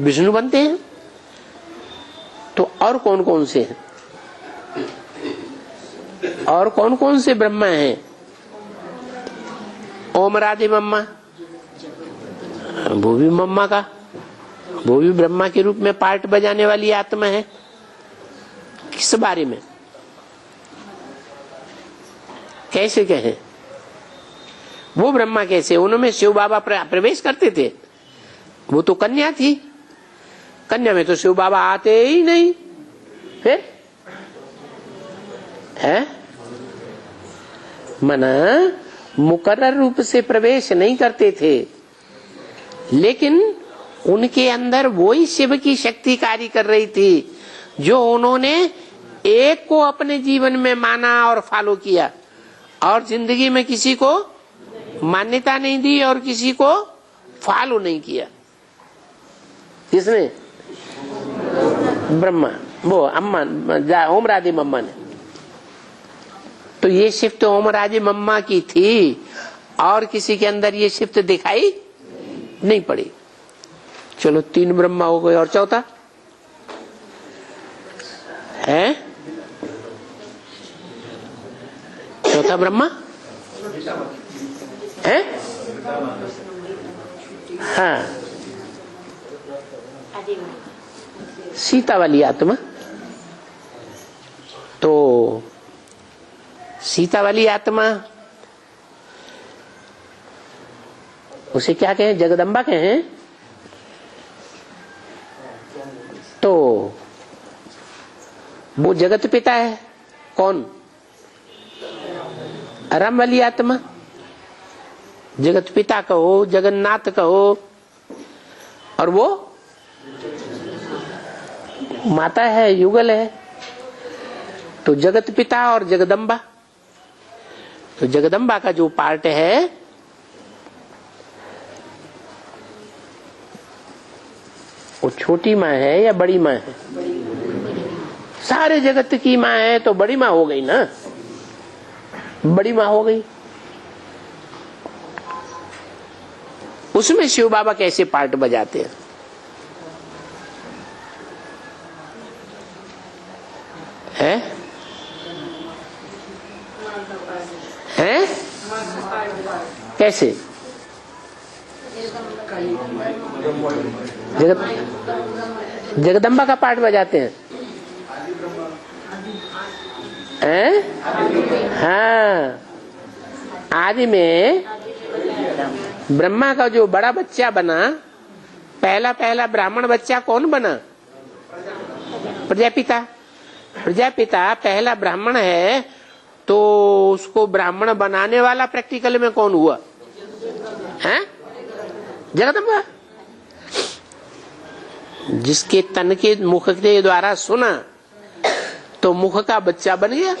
विष्णु बनते हैं। तो और कौन कौन से हैं? और कौन कौन से ब्रह्मा हैं? ओम राधे मम्मा, वो भी मम्मा का, वो भी ब्रह्मा के रूप में पार्ट बजाने वाली आत्मा है। किस बारे में कैसे कहें? वो ब्रह्मा कैसे? उनमें शिव बाबा प्रवेश करते थे। वो तो कन्या थी, कन्या में तो शिव बाबा आते ही नहीं। फिर है मना मुकर्रर रूप से प्रवेश नहीं करते थे, लेकिन उनके अंदर वही शिव की शक्ति कार्य कर रही थी जो उन्होंने एक को अपने जीवन में माना और फॉलो किया, और जिंदगी में किसी को मान्यता नहीं दी और किसी को फॉलो नहीं किया। किसने? ब्रह्मा, वो अम्मा ओम राधे मम्मा ने। तो ये शिफ्ट ओम राधे मम्मा की थी और किसी के अंदर ये शिफ्ट दिखाई नहीं पड़ी। चलो 3 ब्रह्मा हो गए, और चौथा है? चौथा ब्रह्मा है? हाँ, सीता वाली आत्मा। तो सीता वाली आत्मा उसे क्या कहें? जगदम्बा कहें। तो वो जगत पिता है। कौन? राम वाली आत्मा। जगत पिता कहो, जगन्नाथ कहो, और वो माता है, युगल है। तो जगत पिता और जगदम्बा। तो जगदम्बा का जो पार्ट है वो छोटी माँ है या बड़ी माँ है? सारे जगत की माँ है तो बड़ी माँ हो गई ना, बड़ी माँ हो गई। उसमें शिव बाबा कैसे पार्ट बजाते हैं? हैं? कैसे? जगदम्बा का पार्ट बजाते हैं। हाँ, आदि में ब्रह्मा का जो बड़ा बच्चा बना, पहला ब्राह्मण बच्चा कौन बना? प्रजापिता। प्रजापिता पहला ब्राह्मण है, तो उसको ब्राह्मण बनाने वाला प्रैक्टिकल में कौन हुआ? हैं? जगदम्बा। जिसके तन के मुख के द्वारा सुना तो मुख का बच्चा बन गया।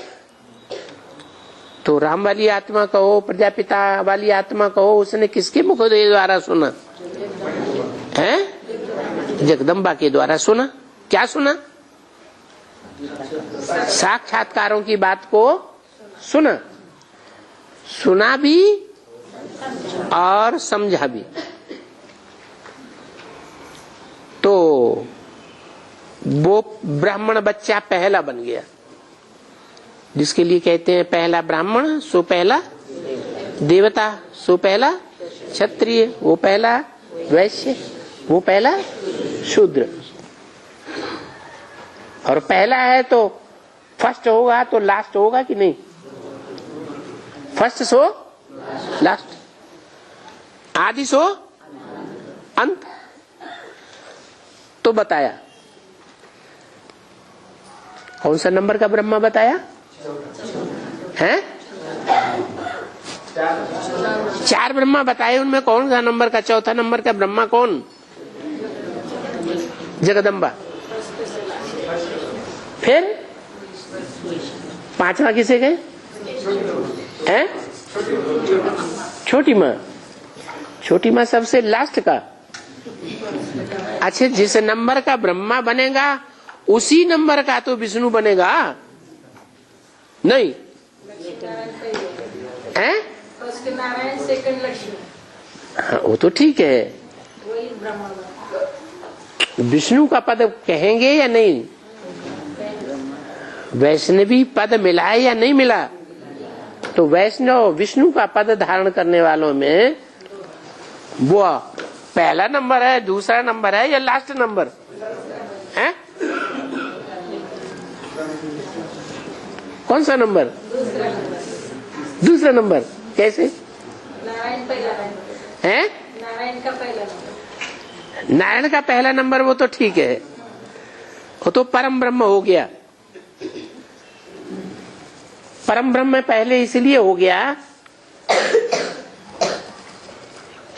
तो राम वाली आत्मा कहो, प्रजापिता वाली आत्मा कहो, उसने किसके मुख के द्वारा सुना? हैं? जगदम्बा के द्वारा सुना। क्या सुना? साक्षात्कारों की बात को सुना, सुना भी और समझा भी। तो वो ब्राह्मण बच्चा पहला बन गया, जिसके लिए कहते हैं पहला ब्राह्मण सो पहला देवता, सो पहला क्षत्रिय, वो पहला वैश्य, वो पहला शूद्र। और पहला है तो फर्स्ट होगा तो लास्ट होगा कि नहीं? First so last. आदि सो अंत। तो बताया कौन सा नंबर का ब्रह्मा बताया है? 4 ब्रह्मा बताए, उनमें कौन सा नंबर का चौथा नंबर का ब्रह्मा कौन? जगदम्बा। फिर 5वां किसे गए हैं? छोटी माँ। छोटी माँ सबसे लास्ट का। अच्छा, जिस नंबर का ब्रह्मा बनेगा उसी नंबर का तो विष्णु बनेगा नहीं है? नारायण, सेकंड लक्ष्मी। हाँ, वो तो ठीक है। वही ब्रह्मा। विष्णु का पद कहेंगे या नहीं? वैष्णवी पद मिला है या नहीं मिला? तो वैष्णव विष्णु का पद धारण करने वालों में वो पहला नंबर है, दूसरा नंबर है या लास्ट नंबर है? कौन सा नंबर? दूसरा नंबर। कैसे? नारायण पहला है? नारायण का पहला नंबर। नारायण का पहला नंबर वो तो ठीक है, वो तो परम ब्रह्म हो गया। परम ब्रह्म पहले इसलिए हो गया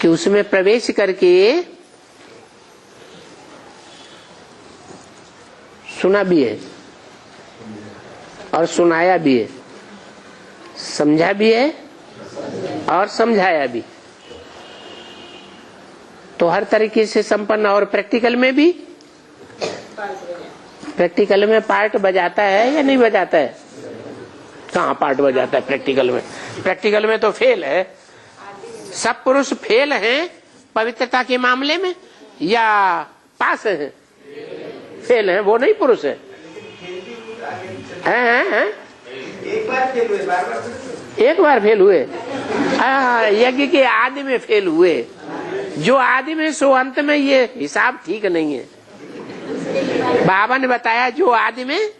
कि उसमें प्रवेश करके सुना भी है और सुनाया भी है, समझा भी है और समझाया भी। तो हर तरीके से संपन्न। और प्रैक्टिकल में भी, प्रैक्टिकल में पार्ट बजाता है या नहीं बजाता है? कहाँ पार्ट बजाता है प्रैक्टिकल में? प्रैक्टिकल में तो फेल है। सब पुरुष फेल हैं पवित्रता के मामले में या पास हैं? फेल हैं, वो नहीं पुरुष है। हैं? एक बार फेल हुए, बार-बार एक बार फेल हुए। यज्ञ के आदि में फेल हुए। जो आदि में सो अंत में, ये हिसाब ठीक नहीं है। बाबा ने बताया जो आदि में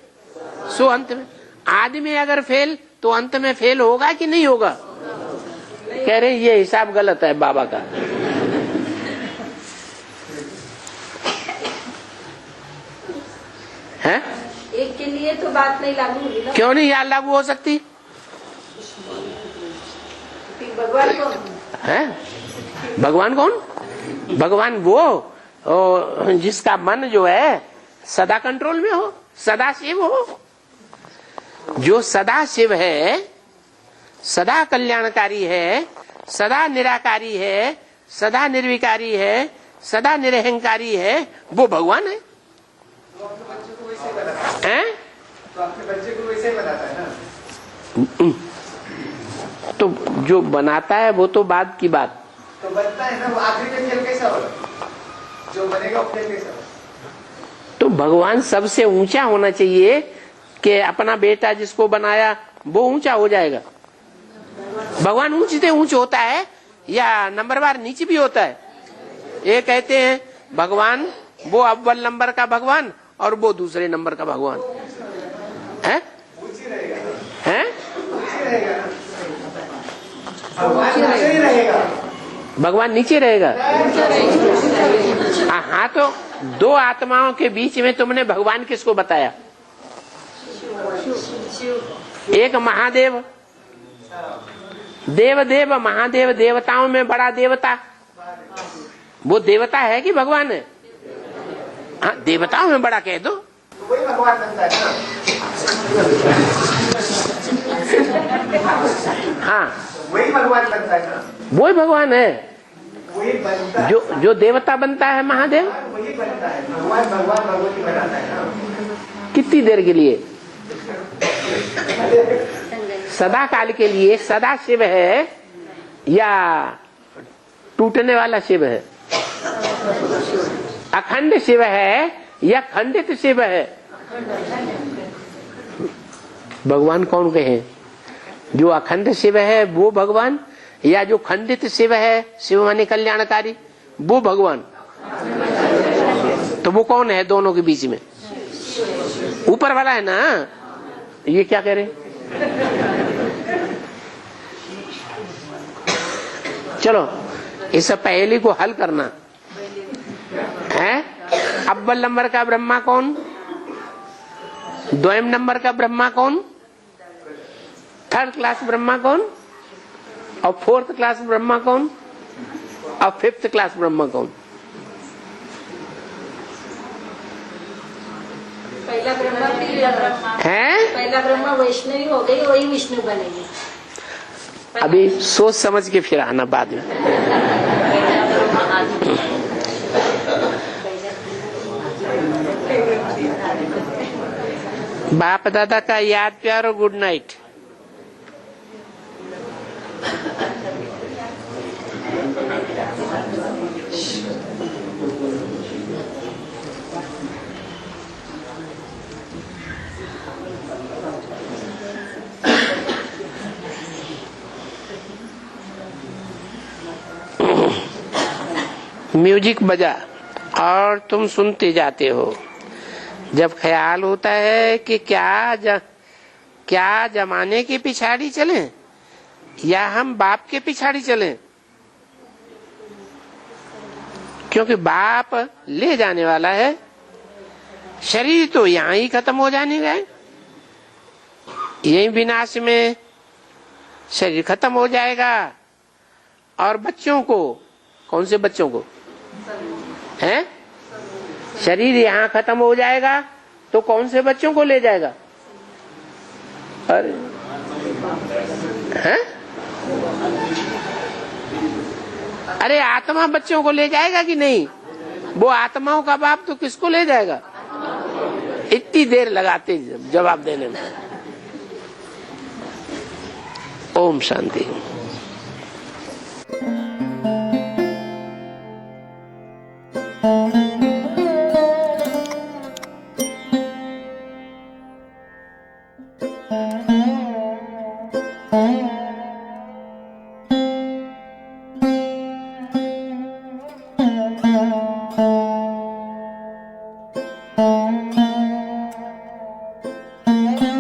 सो अंत में। आदि में अगर फेल तो अंत में फेल होगा कि नहीं होगा? कह रहे ये हिसाब गलत है बाबा का। है? एक के लिए तो बात नहीं लागू होगी ना। क्यों नहीं यार लागू हो सकती? भगवान कौन है? भगवान कौन? भगवान वो जिसका मन जो है सदा कंट्रोल में हो, सदा शिव हो। जो सदा शिव है, सदा कल्याणकारी है, सदा निराकारी है, सदा निर्विकारी है, सदा निरहंकारी है, वो भगवान है। हैं? तो आपके बच्चे को वैसे ही बनाता है ना। तो जो बनाता है वो तो बाद की बात। तो बनता है ना, वो आखिरी में खेल कैसा होगा? जो बनेगा वो खेल कैसा होगा? तो भगवान सबसे ऊंचा होना चाहिए कि अपना बेटा जिसको बनाया वो ऊंचा हो जाएगा। भगवान ऊंच से ऊंच होता है या नंबरवार नीचे भी होता है? ये कहते हैं भगवान वो अव्वल नंबर का भगवान और वो दूसरे नंबर का भगवान है। हैं? भगवान नीचे रहेगा। हाँ, तो दो आत्माओं के बीच में तुमने भगवान किसको बताया? एक महादेव, देव महादेव, देवताओं में बड़ा देवता। वो देवता है कि भगवान है? हाँ, देवताओं में बड़ा कह दो। वही भगवान बनता है ना। हाँ, वही भगवान बनता है ना। वही भगवान है। वही बनता है। जो देवता बनता है महादेव, वही बनता है। भगवान भगवती बनाता है ना। कितनी देर के लिए? सदा काल के लिए। सदा शिव है या टूटने वाला शिव है? अखंड शिव है या खंडित शिव है? भगवान कौन कहे? जो अखंड शिव है वो भगवान या जो खंडित शिव है, शिव माने कल्याणकारी, वो भगवान? तो वो कौन है दोनों के बीच में? ऊपर वाला है ना। ये क्या कह रहे? चलो इस पहेली को हल करना है। अव्वल नंबर का ब्रह्मा कौन, द्वयम नंबर का ब्रह्मा कौन, थर्ड क्लास ब्रह्मा कौन, और फोर्थ क्लास ब्रह्मा कौन, और फिफ्थ क्लास ब्रह्मा कौन। पहला ब्रह्मा है पहला ब्रह्मा वैष्णवी हो गई, वही विष्णु बनेगी। अभी सोच समझ के फिर आना बाद में। बाप दादा का याद प्यार और गुड नाइट। म्यूजिक बजा और तुम सुनते जाते हो। जब ख्याल होता है कि क्या जमाने के पिछाड़ी चलें या हम बाप के पिछाड़ी चलें, क्योंकि बाप ले जाने वाला है, शरीर तो यहाँ ही खत्म हो जाने गए, यही विनाश में शरीर खत्म हो जाएगा। और बच्चों को, कौन से बच्चों को हैं, शरीर यहाँ खत्म हो जाएगा तो कौन से बच्चों को ले जाएगा? अरे हैं? अरे आत्मा बच्चों को ले जाएगा कि नहीं? वो आत्माओं का बाप तो किसको ले जाएगा? इतनी देर लगाते जवाब देने में। ओम शांति। Thank you.